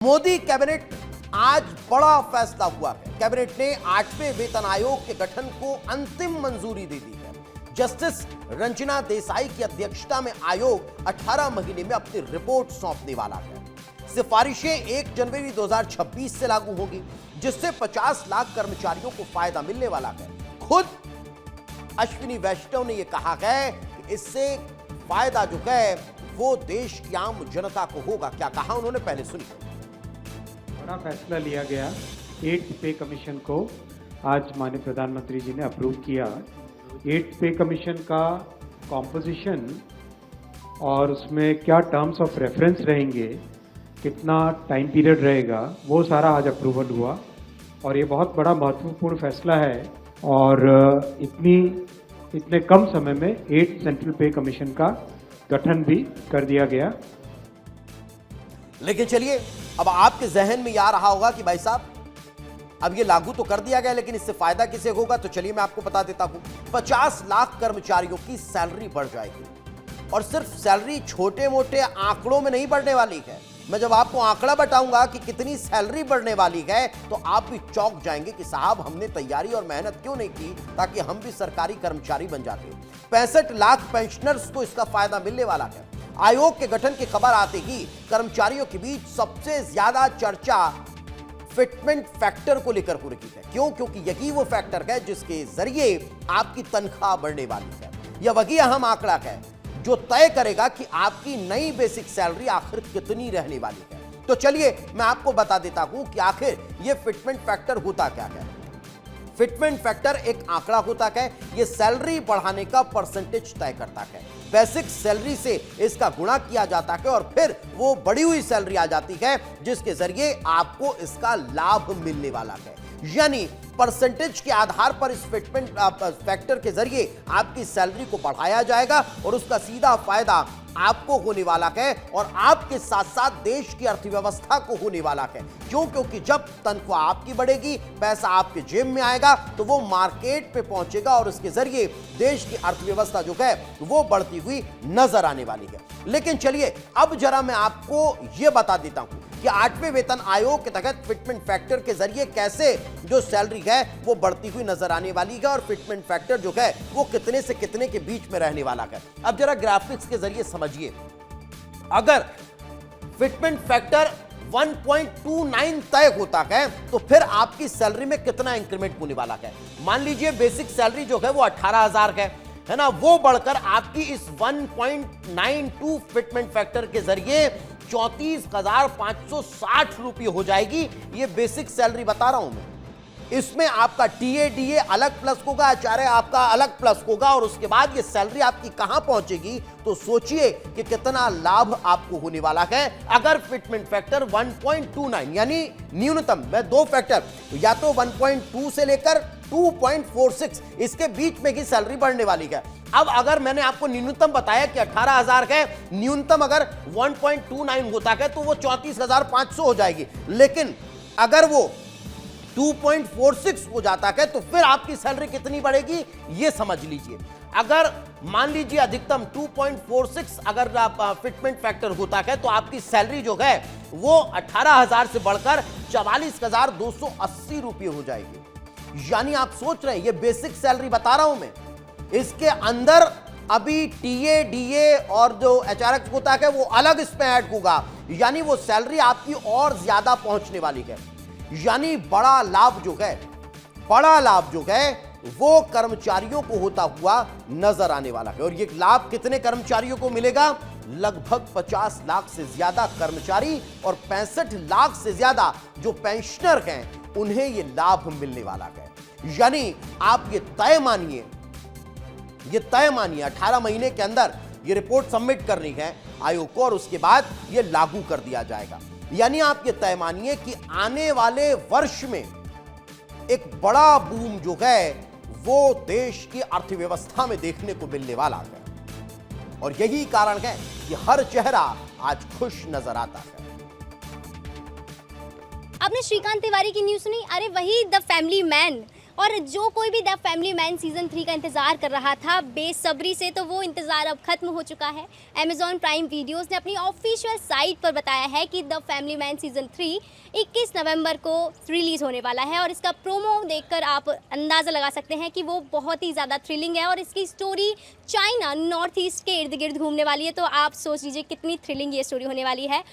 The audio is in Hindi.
मोदी कैबिनेट आज बड़ा फैसला हुआ है। कैबिनेट ने 8वें वेतन आयोग के गठन को अंतिम मंजूरी दे दी है। जस्टिस रंजना देसाई की अध्यक्षता में आयोग 18 महीने में अपनी रिपोर्ट सौंपने वाला है। सिफारिशें 1 जनवरी 2026 से लागू होगी, जिससे 50 लाख कर्मचारियों को फायदा मिलने वाला है। खुद अश्विनी वैष्णव ने यह कहा है कि इससे फायदा जो है वो देश की आम जनता को होगा। क्या कहा उन्होंने, पहले सुनिए। बड़ा फैसला लिया गया। 8th पे कमीशन को आज माननीय प्रधानमंत्री जी ने अप्रूव किया। 8th पे कमीशन का कॉम्पोजिशन और उसमें क्या टर्म्स ऑफ रेफरेंस रहेंगे, कितना टाइम पीरियड रहेगा, वो सारा आज अप्रूवल हुआ और ये बहुत बड़ा महत्वपूर्ण फैसला है। और इतने कम समय में 8th सेंट्रल पे कमीशन का गठन भी कर दिया गया। लेकिन चलिए, अब आपके जहन में यह आ रहा होगा कि भाई साहब अब ये लागू तो कर दिया गया, लेकिन इससे फायदा किसे होगा। तो चलिए मैं आपको बता देता हूं। 50 लाख कर्मचारियों की सैलरी बढ़ जाएगी और सिर्फ सैलरी छोटे मोटे आंकड़ों में नहीं बढ़ने वाली है। मैं जब आपको आंकड़ा बताऊंगा कि कितनी सैलरी बढ़ने वाली है तो आप भी चौंक जाएंगे कि साहब हमने तैयारी और मेहनत क्यों नहीं की ताकि हम भी सरकारी कर्मचारी बन जाते। 65 लाख पेंशनर्स को इसका फायदा मिलने वाला है। आयोग के गठन की खबर आते ही कर्मचारियों के बीच सबसे ज्यादा चर्चा फिटमेंट फैक्टर को लेकर हो रही है। क्यों? क्योंकि यही वो फैक्टर है जिसके जरिए आपकी तनख्वाह बढ़ने वाली है। यह वही अहम आंकड़ा है जो तय करेगा कि आपकी नई बेसिक सैलरी आखिर कितनी रहने वाली है। तो चलिए मैं आपको बता देता हूं कि आखिर यह फिटमेंट फैक्टर होता क्या है। फिटमेंट फैक्टर एक आंकड़ा होता है। यह सैलरी बढ़ाने का परसेंटेज तय करता है। बेसिक सैलरी से इसका गुणा किया जाता है और फिर वो बढ़ी हुई सैलरी आ जाती है जिसके जरिए आपको इसका लाभ मिलने वाला है। यानी परसेंटेज के आधार पर इस फिटमेंट फैक्टर के जरिए आपकी सैलरी को बढ़ाया जाएगा और उसका सीधा फायदा आपको होने वाला है और आपके साथ साथ देश की अर्थव्यवस्था को होने वाला है। क्यों? क्योंकि जब तनख्वाह आपकी बढ़ेगी, पैसा आपके जेब में आएगा तो वो मार्केट पे पहुंचेगा और इसके जरिए देश की अर्थव्यवस्था जो है वो बढ़ती हुई नजर आने वाली है। लेकिन चलिए अब जरा मैं आपको यह बता देता हूं कि 8वें वेतन आयोग के तहत फिटमेंट फैक्टर के जरिए कैसे जो सैलरी है वो बढ़ती हुई नजर आने वाली है और फिटमेंट फैक्टर जो है वो कितने से कितने के बीच में रहने वाला है। अब जरा ग्राफिक्स के जरिए समझिए। अगर फिटमेंट फैक्टर 1.29 तय होता है तो फिर आपकी सैलरी में कितना इंक्रीमेंट होने वाला है। मान लीजिए बेसिक सैलरी जो है वो 18,000 है ना, वो बढ़कर आपकी इस 1.92 फिटमेंट फैक्टर के जरिए 34,560 रुपये हो जाएगी। ये बेसिक सैलरी बता रहा हूं मैं। इसमें आपका टीए अलग प्लस होगा, एचआरए आपका अलग प्लस होगा और उसके बाद ये सैलरी आपकी कहां पहुंचेगी तो सोचिए कि कितना लाभ आपको होने वाला है। अगर फिटमेंट फैक्टर 1.29 यानी न्यूनतम, मैं दो फैक्टर या तो 1.2 से लेकर 2.46 इसके बीच में की सैलरी बढ़ने वाली है। अब अगर मैंने आपको न्यूनतम बताया कि 18,000 है, न्यूनतम अगर 1.29 होता है तो वो 34,500 हो जाएगी। लेकिन अगर वो 2.46 हो जाता है तो फिर आपकी सैलरी कितनी बढ़ेगी ये समझ लीजिए। अगर मान लीजिए अधिकतम 2.46 अगर फिटमेंट फैक्टर होता है तो आपकी सैलरी जो है वो 18,000 से बढ़कर 44,280 रुपये हो जाएगी। यानी आप सोच रहे हैं, ये बेसिक सैलरी बता रहा हूं मैं, इसके अंदर अभी टीए डीए और जो एचआरएक्स होता है वो अलग इसमें ऐड होगा। यानी वो सैलरी आपकी और ज्यादा पहुंचने वाली है। यानी बड़ा लाभ जो है वो कर्मचारियों को होता हुआ नजर आने वाला है। और ये लाभ कितने कर्मचारियों को मिलेगा? लगभग 50 लाख से ज्यादा कर्मचारी और 65 लाख से ज्यादा जो पेंशनर हैं उन्हें ये लाभ मिलने वाला है। यानी आप ये तय मानिए 18 महीने के अंदर ये रिपोर्ट सबमिट करनी है आयोग को और उसके बाद ये लागू कर दिया जाएगा। यानी आप ये तय मानिए कि आने वाले वर्ष में एक बड़ा बूम जो है वो देश की अर्थव्यवस्था में देखने को मिलने वाला है और यही कारण है कि हर चेहरा आज खुश नजर आता है। आपने श्रीकांत तिवारी की न्यूज़ सुनी? अरे वही द फैमिली मैन। और जो कोई भी द फैमिली मैन सीज़न 3 का इंतज़ार कर रहा था बेसब्री से, तो वो इंतज़ार अब ख़त्म हो चुका है। अमेज़ॉन प्राइम वीडियोज़ ने अपनी ऑफिशियल साइट पर बताया है कि द फैमिली मैन सीज़न 3 21 नवंबर को रिलीज़ होने वाला है और इसका प्रोमो देखकर आप अंदाज़ा लगा सकते हैं कि वो बहुत ही ज़्यादा थ्रिलिंग है और इसकी स्टोरी चाइना नॉर्थ ईस्ट के इर्द गिर्द घूमने वाली है। तो आप सोच लीजिए कितनी थ्रिलिंग ये स्टोरी होने वाली है।